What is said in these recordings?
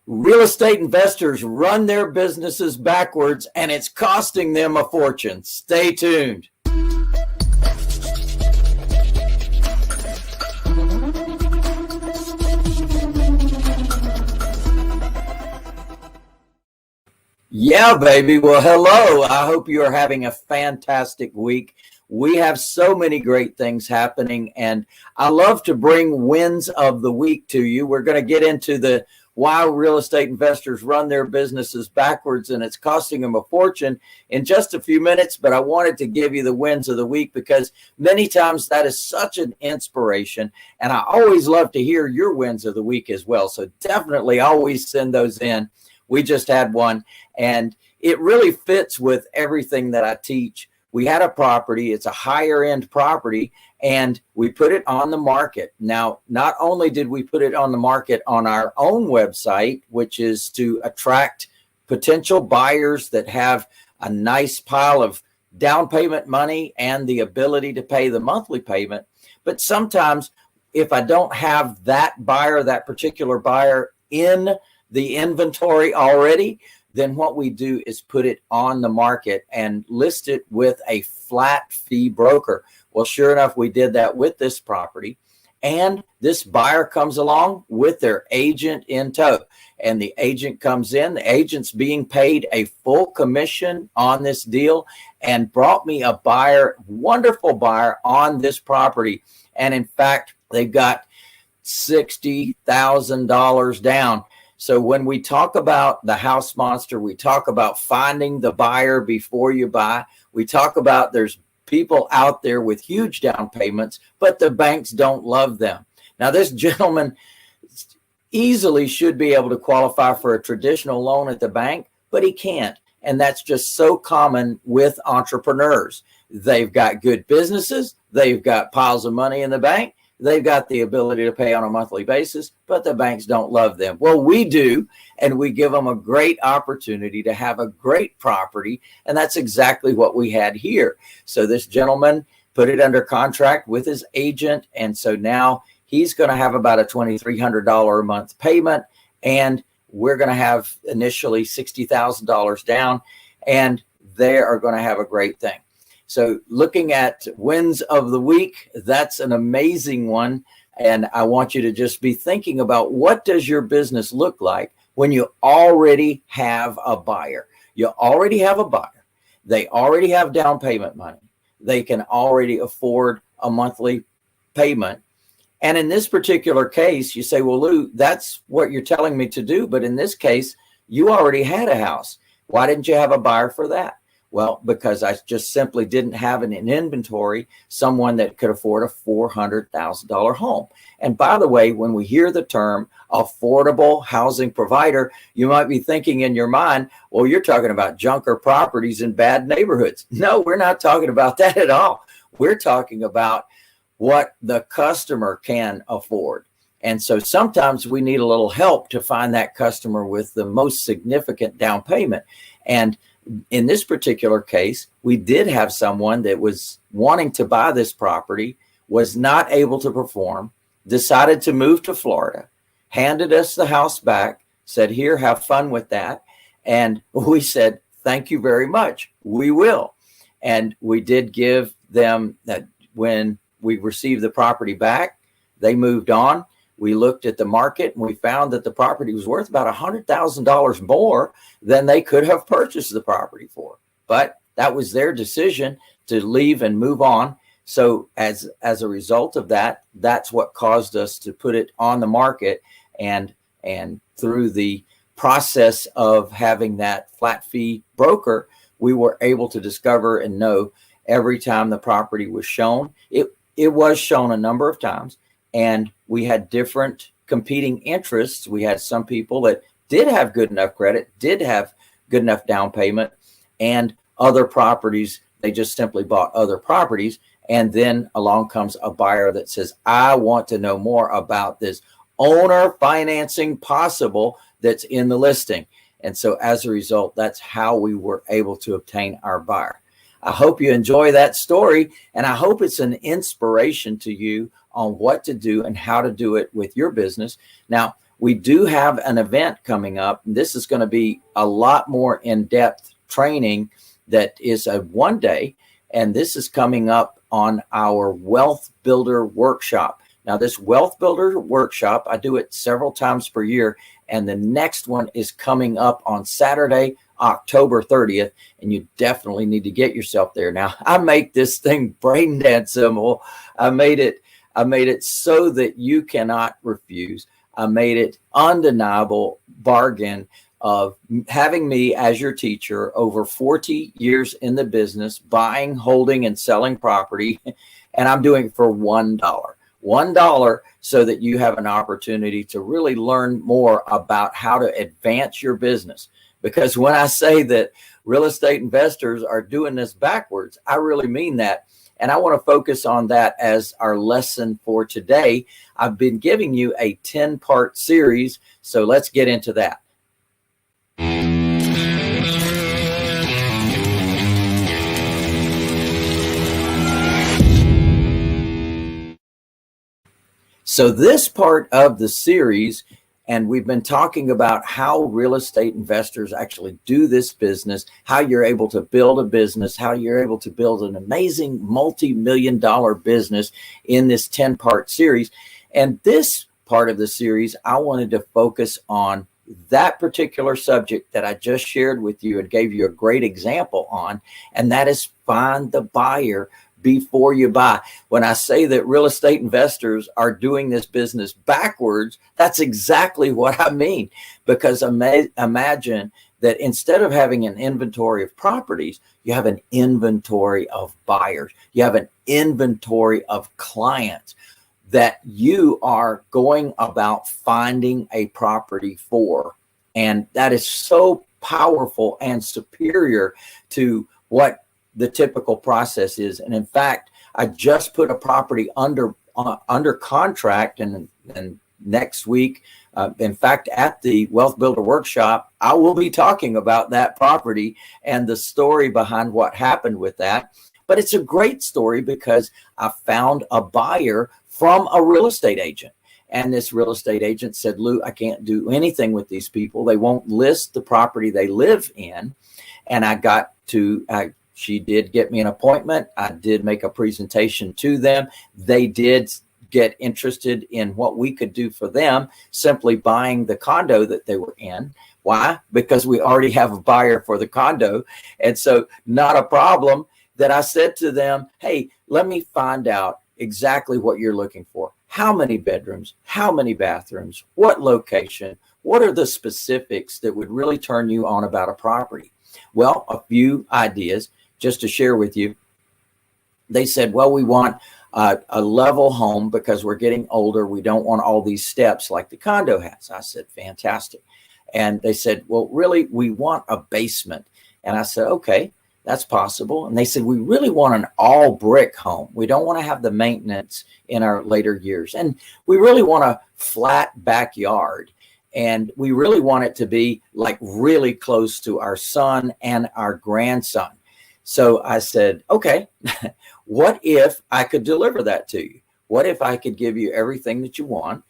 Real estate investors run their businesses backwards, and it's costing them a fortune. Stay tuned. Yeah, baby. Well, hello. I hope you are having a fantastic week. We have so many great things happening, and I love to bring wins of the week to you. We're going to get into the why real estate investors run their businesses backwards and it's costing them a fortune in just a few minutes. But I wanted to give you the wins of the week because many times that is such an inspiration. And I always love to hear your wins of the week as well. So definitely always send those in. We just had one and it really fits with everything that I teach. We had a property, it's a higher end property, and we put it on the market. Now, not only did we put it on the market on our own website, which is to attract potential buyers that have a nice pile of down payment money and the ability to pay the monthly payment. But sometimes if I don't have that buyer, that particular buyer in the inventory already, then what we do is put it on the market and list it with a flat fee broker. Well, sure enough, we did that with this property. And this buyer comes along with their agent in tow. And the agent comes in, the agent's being paid a full commission on this deal and brought me a buyer, wonderful buyer on this property. And in fact, they've got $60,000 down. So when we talk about the house monster, we talk about finding the buyer before you buy. We talk about there's people out there with huge down payments, but the banks don't love them. Now, this gentleman easily should be able to qualify for a traditional loan at the bank, but he can't. And that's just so common with entrepreneurs. They've got good businesses. They've got piles of money in the bank. They've got the ability to pay on a monthly basis, but the banks don't love them. Well, we do, and we give them a great opportunity to have a great property, and that's exactly what we had here. So this gentleman put it under contract with his agent, and so now he's going to have about a $2,300 a month payment, and we're going to have initially $60,000 down, and they are going to have a great thing. So looking at wins of the week, that's an amazing one. And I want you to just be thinking about what does your business look like when you already have a buyer? You already have a buyer. They already have down payment money. They can already afford a monthly payment. And in this particular case, you say, well, Lou, that's what you're telling me to do. But in this case, you already had a house. Why didn't you have a buyer for that? Well, because I just simply didn't have in inventory someone that could afford a $400,000 home. And by the way, when we hear the term affordable housing provider, you might be thinking in your mind, well, you're talking about junker properties in bad neighborhoods. No, we're not talking about that at all. We're talking about what the customer can afford. And so sometimes we need a little help to find that customer with the most significant down payment. And in this particular case, we did have someone that was wanting to buy this property, was not able to perform, decided to move to Florida, handed us the house back, said, here, have fun with that. And we said, thank you very much. We will. And we did give them that when we received the property back, they moved on. We looked at the market and we found that the property was worth about $100,000 more than they could have purchased the property for. But that was their decision to leave and move on. So as a result of that, that's what caused us to put it on the market. And through the process of having that flat fee broker, we were able to discover and know every time the property was shown. It was shown a number of times. And we had different competing interests. We had some people that did have good enough credit, did have good enough down payment, and other properties, they just simply bought other properties. And then along comes a buyer that says, I want to know more about this owner financing possible that's in the listing. And so as a result, that's how we were able to obtain our buyer. I hope you enjoy that story, and I hope it's an inspiration to you on what to do and how to do it with your business. Now, we do have an event coming up. This is going to be a lot more in-depth training that is a 1 day. And this is coming up on our Wealth Builder Workshop. Now, this Wealth Builder Workshop, I do it several times per year. And the next one is coming up on Saturday, October 30th. And you definitely need to get yourself there. Now, I make this thing brain dead simple. I made it so that you cannot refuse. I made it undeniable bargain of having me as your teacher over 40 years in the business, buying, holding, and selling property. And I'm doing it for $1. $1 so that you have an opportunity to really learn more about how to advance your business. Because when I say that real estate investors are doing this backwards, I really mean that. And I want to focus on that as our lesson for today. I've been giving you a 10-part series, so let's get into that. So this part of the series, and we've been talking about how real estate investors actually do this business, how you're able to build a business, how you're able to build an amazing multi-million-dollar business in this 10-part series. And this part of the series, I wanted to focus on that particular subject that I just shared with you and gave you a great example on, and that is find the buyer before you buy. When I say that real estate investors are doing this business backwards, that's exactly what I mean. Because imagine that instead of having an inventory of properties, you have an inventory of buyers. You have an inventory of clients that you are going about finding a property for. And that is so powerful and superior to what the typical process is. And in fact, I just put a property under contract, and next week, in fact, at the Wealth Builder Workshop, I will be talking about that property and the story behind what happened with that. But it's a great story because I found a buyer from a real estate agent. And this real estate agent said, Lou, I can't do anything with these people. They won't list the property they live in. And she did get me an appointment. I did make a presentation to them. They did get interested in what we could do for them, simply buying the condo that they were in. Why? Because we already have a buyer for the condo. And so not a problem. That I said to them, hey, let me find out exactly what you're looking for. How many bedrooms? How many bathrooms? What location? What are the specifics that would really turn you on about a property? Well, a few ideas just to share with you. They said, well, we want a level home because we're getting older. We don't want all these steps like the condo has. I said, fantastic. And they said, well, really, we want a basement. And I said, okay, that's possible. And they said, we really want an all brick home. We don't want to have the maintenance in our later years. And we really want a flat backyard. And we really want it to be like really close to our son and our grandson. So I said, okay, what if I could deliver that to you? What if I could give you everything that you want?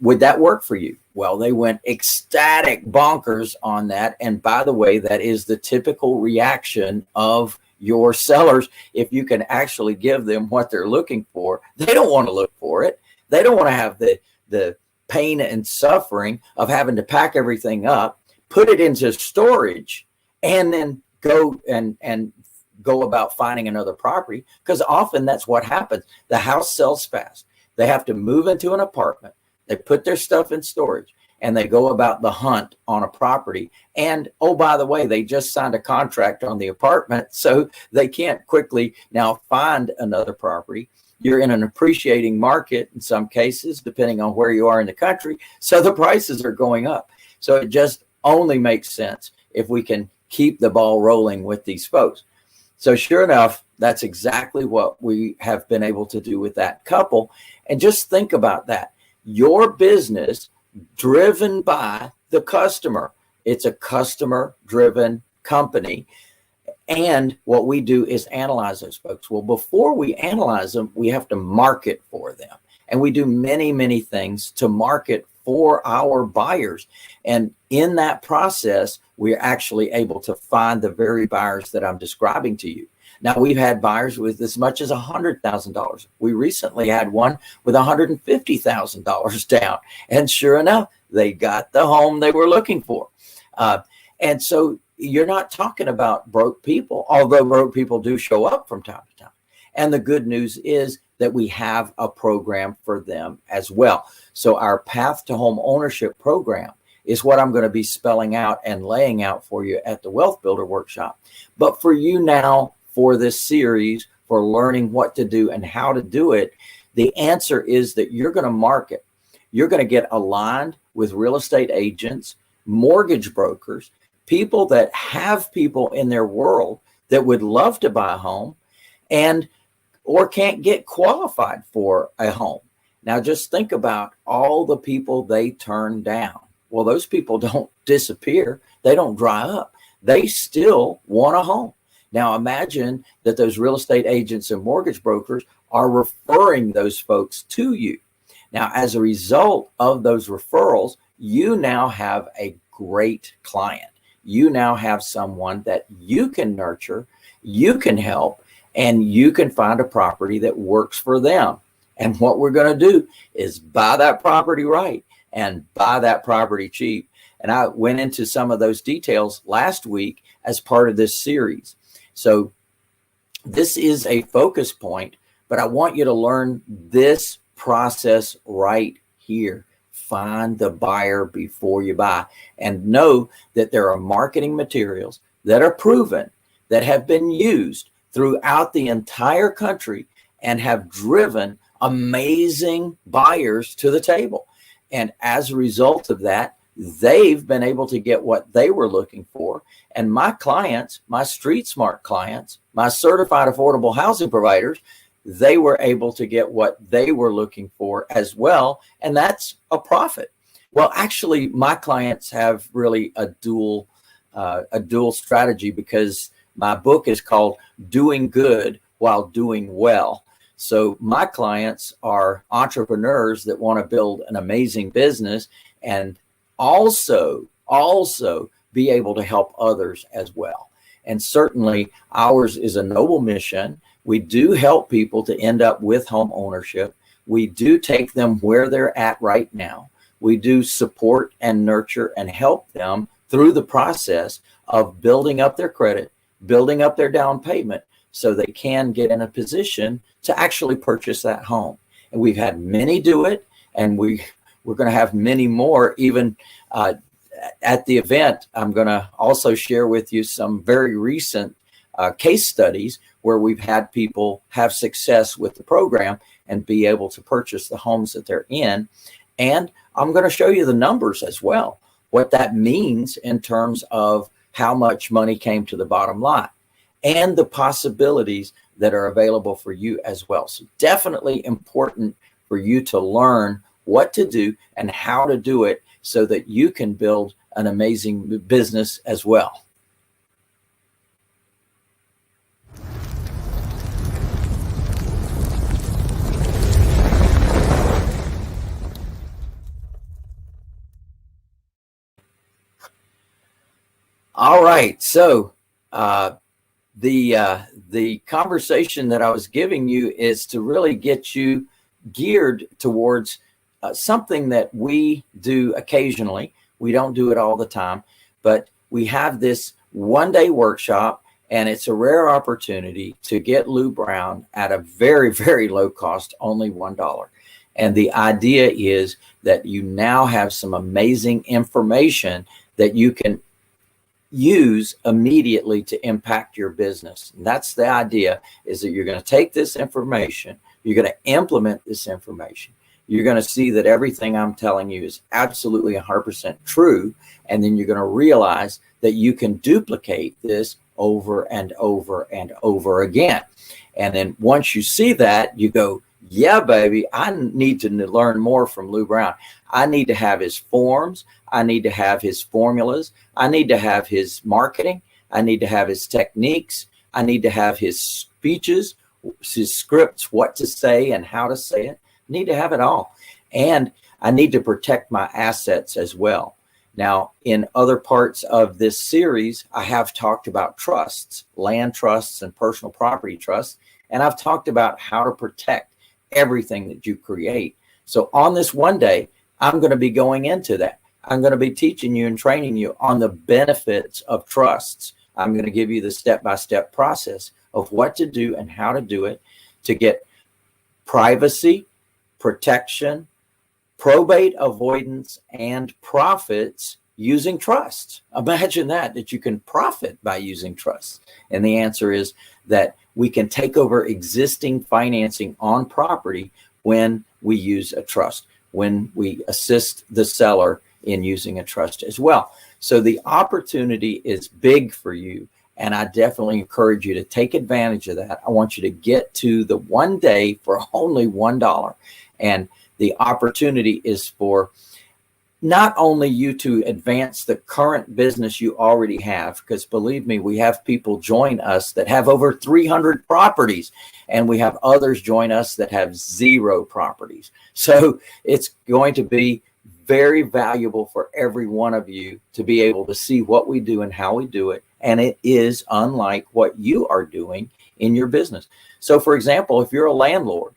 Would that work for you? Well, they went ecstatic bonkers on that. And by the way, that is the typical reaction of your sellers. If you can actually give them what they're looking for, they don't want to look for it. They don't want to have the pain and suffering of having to pack everything up, put it into storage, and then go and go about finding another property. Because often that's what happens. The house sells fast. They have to move into an apartment. They put their stuff in storage and they go about the hunt on a property. And oh, by the way, they just signed a contract on the apartment, so they can't quickly now find another property. You're in an appreciating market in some cases, depending on where you are in the country. So the prices are going up. So it just only makes sense if we can keep the ball rolling with these folks. So sure enough, that's exactly what we have been able to do with that couple. And just think about that. Your business driven by the customer. It's a customer driven company. And what we do is analyze those folks. Well, before we analyze them, we have to market for them. And we do many, many things to market for our buyers. And in that process, we're actually able to find the very buyers that I'm describing to you. Now, we've had buyers with as much as $100,000. We recently had one with $150,000 down. And sure enough, they got the home they were looking for. And so you're not talking about broke people, although broke people do show up from time to time. And the good news is that we have a program for them as well. So our Path to Home Ownership program is what I'm going to be spelling out and laying out for you at the Wealth Builder Workshop. But for you now, for this series, for learning what to do and how to do it, the answer is that you're going to market. You're going to get aligned with real estate agents, mortgage brokers, people that have people in their world that would love to buy a home and or can't get qualified for a home. Now, just think about all the people they turn down. Well, those people don't disappear. They don't dry up. They still want a home. Now, imagine that those real estate agents and mortgage brokers are referring those folks to you. Now, as a result of those referrals, you now have a great client. You now have someone that you can nurture, you can help, and you can find a property that works for them. And what we're going to do is buy that property right and buy that property cheap. And I went into some of those details last week as part of this series. So this is a focus point, but I want you to learn this process right here. Find the buyer before you buy, and know that there are marketing materials that are proven, that have been used throughout the entire country and have driven amazing buyers to the table. And as a result of that, they've been able to get what they were looking for. And my clients, my street smart clients, my certified affordable housing providers, they were able to get what they were looking for as well. And that's a profit. Well, actually, my clients have really a dual strategy, because my book is called Doing Good While Doing Well. So my clients are entrepreneurs that want to build an amazing business and also be able to help others as well. And certainly ours is a noble mission. We do help people to end up with home ownership. We do take them where they're at right now. We do support and nurture and help them through the process of building up their credit, building up their down payment, so they can get in a position to actually purchase that home. And we've had many do it, and we're going to have many more. Even at the event, I'm going to also share with you some very recent case studies where we've had people have success with the program and be able to purchase the homes that they're in. And I'm going to show you the numbers as well, what that means in terms of how much money came to the bottom line and the possibilities that are available for you as well. So definitely important for you to learn what to do and how to do it so that you can build an amazing business as well. All right, so the conversation that I was giving you is to really get you geared towards something that we do occasionally. We don't do it all the time, but we have this one-day workshop, and it's a rare opportunity to get Lou Brown at a very, very low cost, only $1. And the idea is that you now have some amazing information that you can use immediately to impact your business. And that's the idea, is that you're going to take this information, you're going to implement this information. You're going to see that everything I'm telling you is absolutely 100% true. And then you're going to realize that you can duplicate this over and over and over again. And then once you see that, you go, yeah, baby, I need to learn more from Lou Brown. I need to have his forms. I need to have his formulas. I need to have his marketing. I need to have his techniques. I need to have his speeches, his scripts, what to say and how to say it. I need to have it all. And I need to protect my assets as well. Now, in other parts of this series, I have talked about trusts, land trusts and personal property trusts, and I've talked about how to protect everything that you create. So on this one day, I'm going to be going into that. I'm going to be teaching you and training you on the benefits of trusts. I'm going to give you the step-by-step process of what to do and how to do it to get privacy, protection, probate avoidance, and profits using trusts. Imagine that you can profit by using trusts. And the answer is that we can take over existing financing on property when we use a trust, when we assist the seller in using a trust as well. So the opportunity is big for you, and I definitely encourage you to take advantage of that. I want you to get to the one day for only $1. And the opportunity is for not only you to advance the current business you already have, because believe me, we have people join us that have over 300 properties, and we have others join us that have 0 properties. So it's going to be very valuable for every one of you to be able to see what we do and how we do it. And it is unlike what you are doing in your business. So for example, if you're a landlord,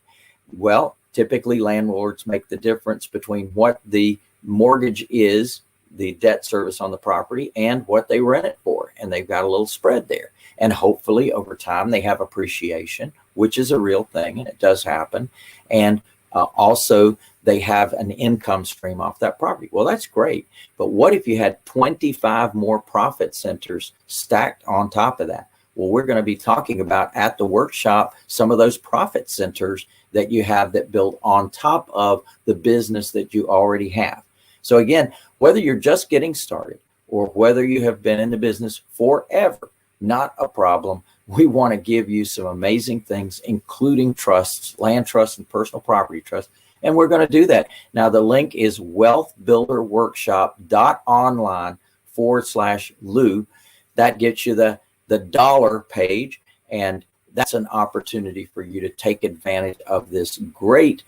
well, typically landlords make the difference between what the mortgage is, the debt service on the property, and what they rent it for. And they've got a little spread there. And hopefully over time they have appreciation, which is a real thing, and it does happen. And also they have an income stream off that property. Well, that's great. But what if you had 25 more profit centers stacked on top of that? Well, we're going to be talking about at the workshop some of those profit centers that you have that build on top of the business that you already have. So again, whether you're just getting started or whether you have been in the business forever, not a problem. We want to give you some amazing things, including trusts, land trusts, and personal property trusts. And we're going to do that. Now, the link is wealthbuilderworkshop.online/Lou. That gets you the dollar page. And that's an opportunity for you to take advantage of this great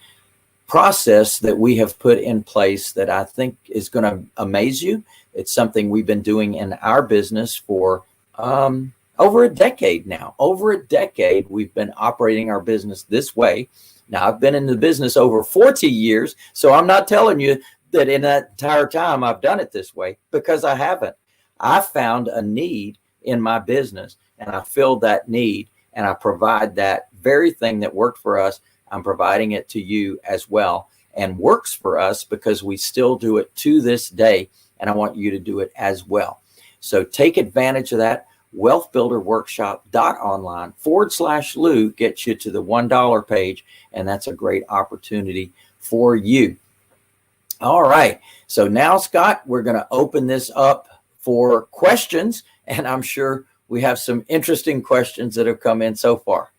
process that we have put in place that I think is going to amaze you. It's something we've been doing in our business for over a decade now. Over a decade, we've been operating our business this way. Now, I've been in the business over 40 years, so I'm not telling you that in that entire time I've done it this way, because I haven't. I found a need in my business, and I filled that need, and I provide that very thing that worked for us. I'm providing it to you as well, and works for us because we still do it to this day, and I want you to do it as well. So take advantage of that. wealthbuilderworkshop.online/Lou gets you to the $1 page, and that's a great opportunity for you. All right. So now, Scott, we're going to open this up for questions, and I'm sure we have some interesting questions that have come in so far.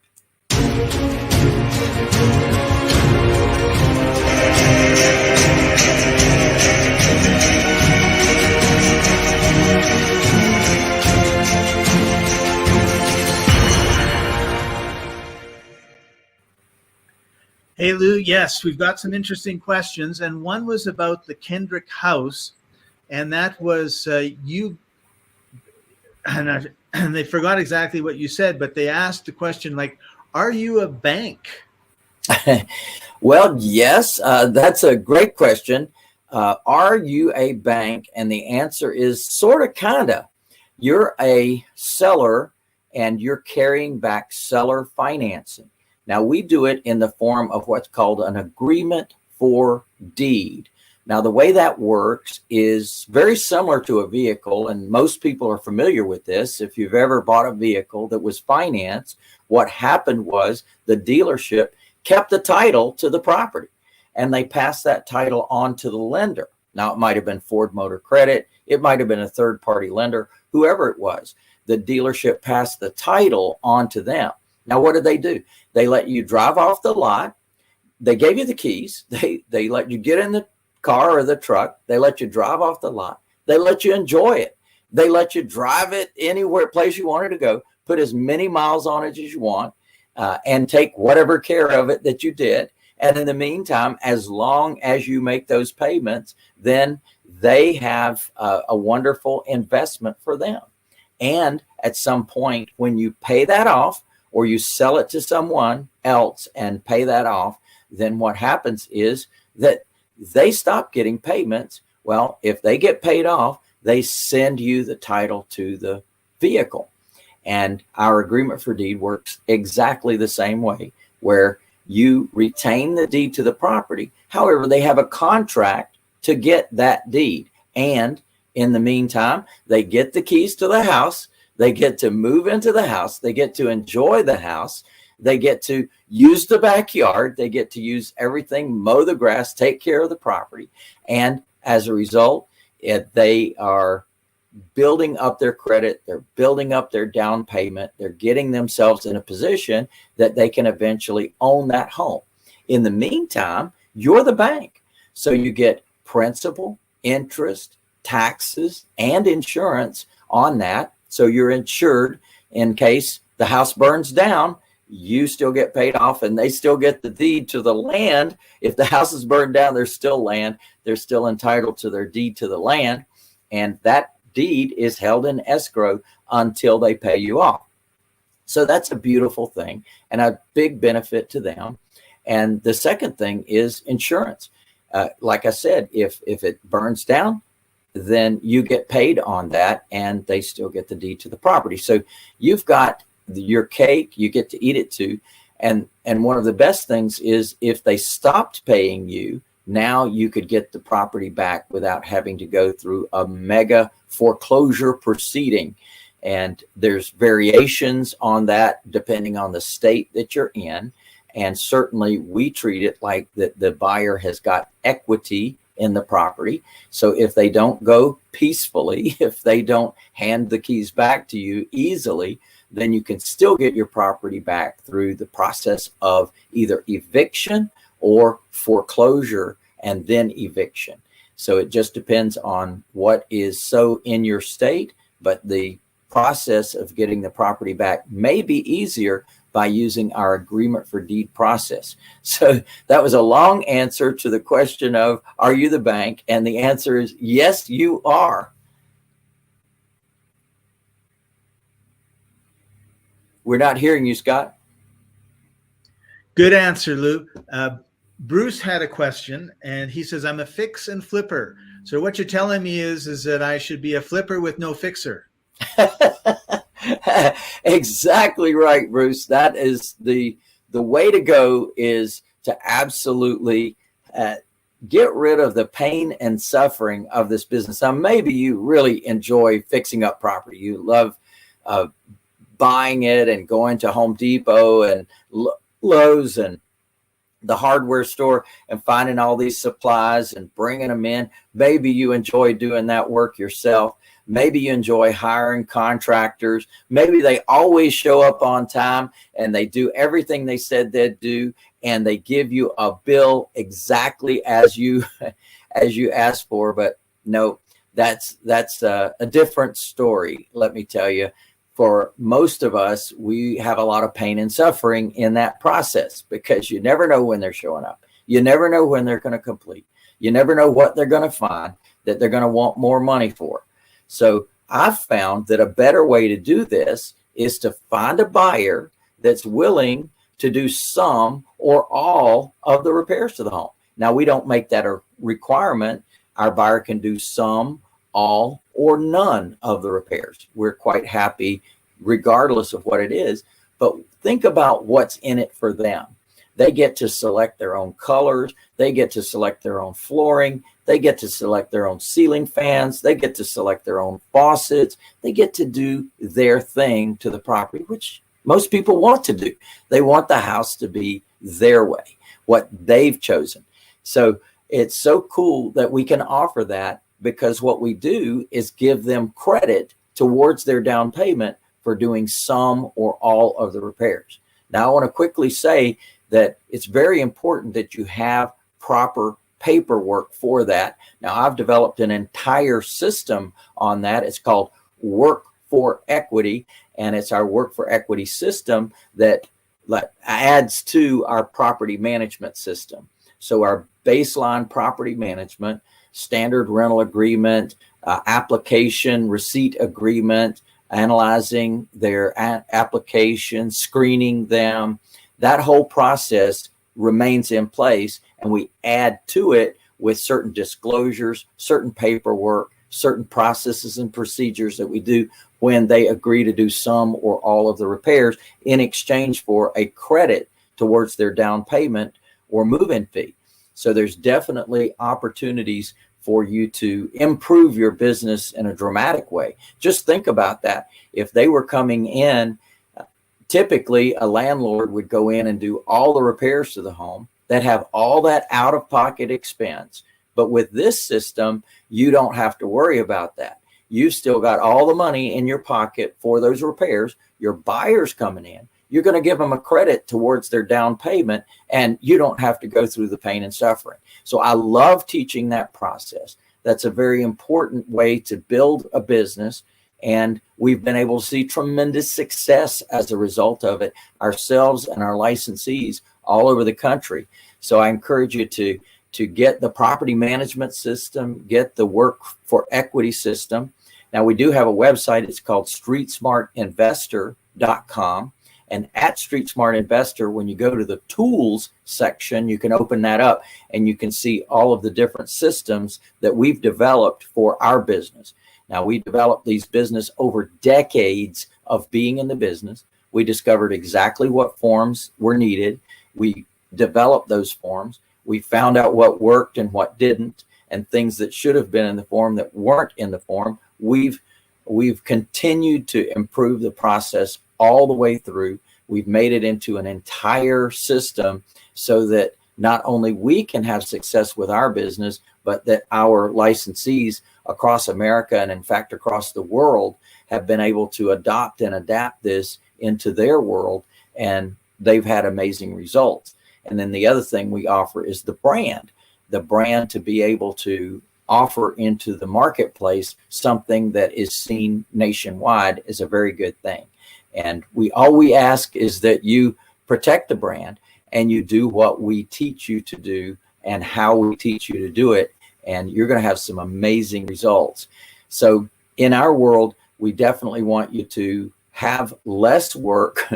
Hey, Lou, yes, we've got some interesting questions, and one was about the Kendrick House, and that was you, and they forgot exactly what you said, but they asked the question like, are you a bank? Well, yes, that's a great question. Are you a bank? And the answer is sort of, kind of. You're a seller, and you're carrying back seller financing. Now, we do it in the form of what's called an agreement for deed. Now, the way that works is very similar to a vehicle, and most people are familiar with this. If you've ever bought a vehicle that was financed, what happened was the dealership kept the title to the property, and they passed that title on to the lender. Now, it might have been Ford Motor Credit. It might have been a third-party lender, whoever it was. The dealership passed the title on to them. Now, what did they do? They let you drive off the lot. They gave you the keys. They let you get in the car or the truck. They let you drive off the lot. They let you enjoy it. They let you drive it anywhere place you wanted to go, put as many miles on it as you want, and take whatever care of it that you did. And in the meantime, as long as you make those payments, then they have a wonderful investment for them. And at some point, when you pay that off or you sell it to someone else and pay that off, then what happens is that they stop getting payments. Well, if they get paid off, they send you the title to the vehicle. And our agreement for deed works exactly the same way, where you retain the deed to the property. However, they have a contract to get that deed. And in the meantime, they get the keys to the house. They get to move into the house. They get to enjoy the house. They get to use the backyard. They get to use everything, mow the grass, take care of the property. And as a result, they are building up their credit. They're building up their down payment. They're getting themselves in a position that they can eventually own that home. In the meantime, you're the bank. So you get principal, interest, taxes, and insurance on that. So you're insured in case the house burns down. You still get paid off, and they still get the deed to the land. If the house is burned down, there's still land. They're still entitled to their deed to the land. And that deed is held in escrow until they pay you off. So that's a beautiful thing and a big benefit to them. And the second thing is insurance. Like I said, if it burns down, then you get paid on that, and they still get the deed to the property. So you've got your cake, you get to eat it too. And one of the best things is if they stopped paying you, now you could get the property back without having to go through a mega foreclosure proceeding. And there's variations on that depending on the state that you're in. And certainly we treat it like that the buyer has got equity in the property. So if they don't go peacefully, if they don't hand the keys back to you easily, then you can still get your property back through the process of either eviction or foreclosure and then eviction. So it just depends on what is so in your state, but the process of getting the property back may be easier by using our agreement for deed process. So that was a long answer to the question of, are you the bank? And the answer is, yes, you are. We're not hearing you, Scott. Good answer, Lou. Bruce had a question, and he says, I'm a fix and flipper. So what you're telling me is that I should be a flipper with no fixer. Exactly right, Bruce. That is the way to go, is to absolutely get rid of the pain and suffering of this business. Now, maybe you really enjoy fixing up property. You love buying it and going to Home Depot and Lowe's and the hardware store and finding all these supplies and bringing them in. Maybe you enjoy doing that work yourself. Maybe you enjoy hiring contractors. Maybe they always show up on time and they do everything they said they'd do, and they give you a bill exactly as you asked for. But no, that's a different story. Let me tell you, for most of us, we have a lot of pain and suffering in that process, because you never know when they're showing up. You never know when they're going to complete. You never know what they're going to find that they're going to want more money for. So I've found that a better way to do this is to find a buyer that's willing to do some or all of the repairs to the home. Now, we don't make that a requirement. Our buyer can do some, all, or none of the repairs. We're quite happy regardless of what it is. But think about what's in it for them. They get to select their own colors. They get to select their own flooring. They get to select their own ceiling fans. They get to select their own faucets. They get to do their thing to the property, which most people want to do. They want the house to be their way, what they've chosen. So it's so cool that we can offer that, because what we do is give them credit towards their down payment for doing some or all of the repairs. Now, I want to quickly say that it's very important that you have proper paperwork for that. Now, I've developed an entire system on that. It's called Work for Equity, and it's our Work for Equity system that adds to our property management system. So our baseline property management, standard rental agreement, application receipt agreement, analyzing their applications, screening them, that whole process remains in place, and we add to it with certain disclosures, certain paperwork, certain processes and procedures that we do when they agree to do some or all of the repairs in exchange for a credit towards their down payment or move-in fee. So there's definitely opportunities for you to improve your business in a dramatic way. Just think about that. If they were coming in, typically a landlord would go in and do all the repairs to the home that have all that out-of-pocket expense. But with this system, you don't have to worry about that. You've still got all the money in your pocket for those repairs. Your buyer's coming in. You're going to give them a credit towards their down payment, and you don't have to go through the pain and suffering. So I love teaching that process. That's a very important way to build a business, and we've been able to see tremendous success as a result of it, ourselves and our licensees all over the country. So I encourage you to get the property management system, get the work for equity system. Now, we do have a website. It's called streetsmartinvestor.com. And at Street Smart Investor, when you go to the tools section, you can open that up and you can see all of the different systems that we've developed for our business. Now, we developed these business over decades of being in the business. We discovered exactly what forms were needed. We developed those forms. We found out what worked and what didn't, and things that should have been in the form that weren't in the form. We've continued to improve the process all the way through. We've made it into an entire system so that not only we can have success with our business, but that our licensees across America and in fact across the world have been able to adopt and adapt this into their world, and they've had amazing results. And then the other thing we offer is the brand to be able to offer into the marketplace something that is seen nationwide is a very good thing. And all we ask is that you protect the brand and you do what we teach you to do and how we teach you to do it, and you're going to have some amazing results. So in our world, we definitely want you to have less work.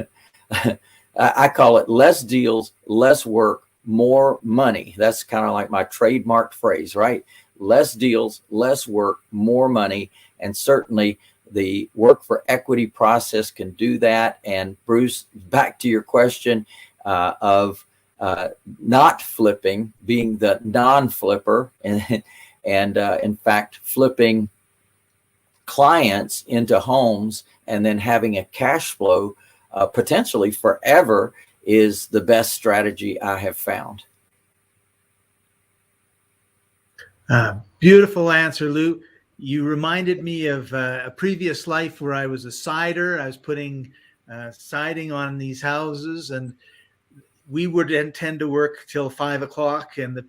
I call it less deals, less work, more money. That's kind of like my trademark phrase, right? Less deals, less work, more money. And certainly the work for equity process can do that. And Bruce, back to your question of not flipping, being the non-flipper, and in fact, flipping clients into homes and then having a cash flow potentially forever is the best strategy I have found. Beautiful answer, Lou. You reminded me of a previous life where I was a sider. I was putting siding on these houses, and we would then tend to work till 5 o'clock, and the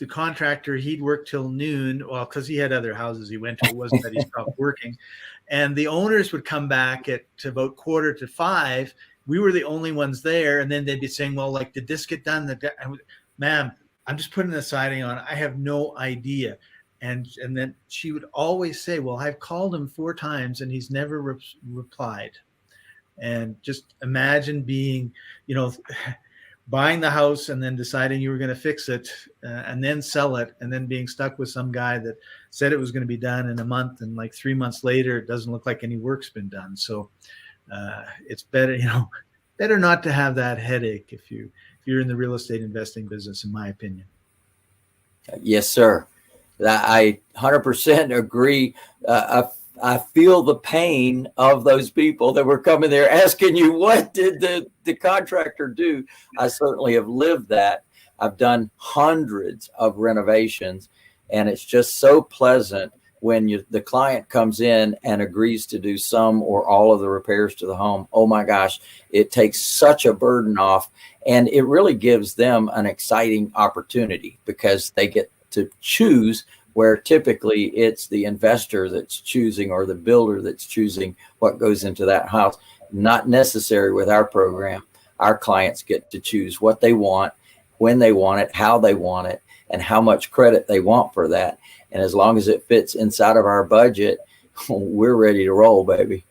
contractor, he'd work till noon. Well, because he had other houses he went to. It wasn't that he stopped working. And the owners would come back at about 4:45. We were the only ones there. And then they'd be saying, well, like, did this get done? Ma'am, I'm just putting the siding on. I have no idea. And then she would always say, well, I've called him 4 times and he's never replied. And just imagine being, buying the house and then deciding you were going to fix it and then sell it, and then being stuck with some guy that said it was going to be done in a month, and like 3 months later it doesn't look like any work's been done. So it's better better not to have that headache if you're in the real estate investing business, in my opinion. Yes, sir. I 100% agree. I feel the pain of those people that were coming there asking you, what did the contractor do? I certainly have lived that. I've done hundreds of renovations, and it's just so pleasant when the client comes in and agrees to do some or all of the repairs to the home. Oh my gosh, it takes such a burden off, and it really gives them an exciting opportunity because they get to choose, where typically it's the investor that's choosing or the builder that's choosing what goes into that house. Not necessary with our program. Our clients get to choose what they want, when they want it, how they want it, and how much credit they want for that. And as long as it fits inside of our budget, we're ready to roll, baby.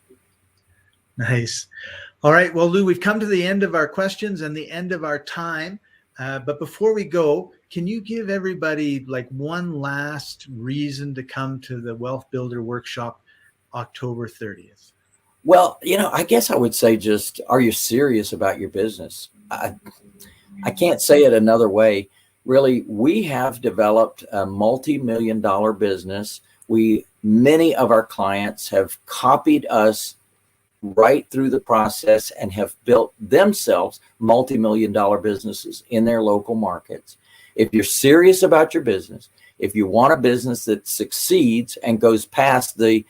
Nice. All right. Well, Lou, we've come to the end of our questions and the end of our time. But before we go, can you give everybody like one last reason to come to the Wealth Builder Workshop October 30th? Well, I guess I would say just, are you serious about your business? I can't say it another way. Really, we have developed a multi-million-dollar business. Many of our clients have copied us right through the process and have built themselves multi-million-dollar businesses in their local markets. If you're serious about your business, if you want a business that succeeds and goes past the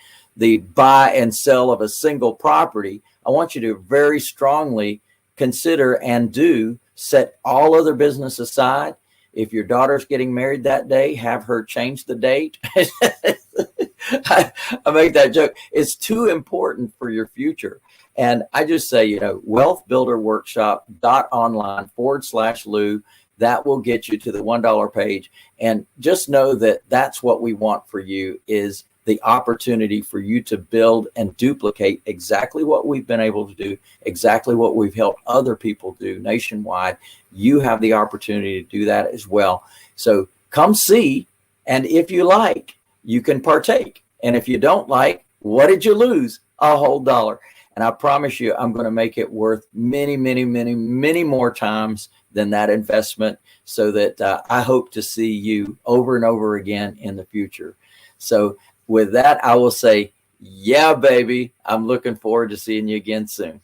buy and sell of a single property, I want you to very strongly consider and do set all other business aside. If your daughter's getting married that day, have her change the date. I make that joke. It's too important for your future. And I just say, wealthbuilderworkshop.online/Lou. That will get you to the $1 page. And just know that that's what we want for you, is the opportunity for you to build and duplicate exactly what we've been able to do, exactly what we've helped other people do nationwide. You have the opportunity to do that as well. So come see, and if you like, you can partake. And if you don't like, what did you lose? A whole dollar. And I promise you, I'm going to make it worth many, many, many, many more times than that investment, so that I hope to see you over and over again in the future. So with that, I will say, yeah, baby, I'm looking forward to seeing you again soon.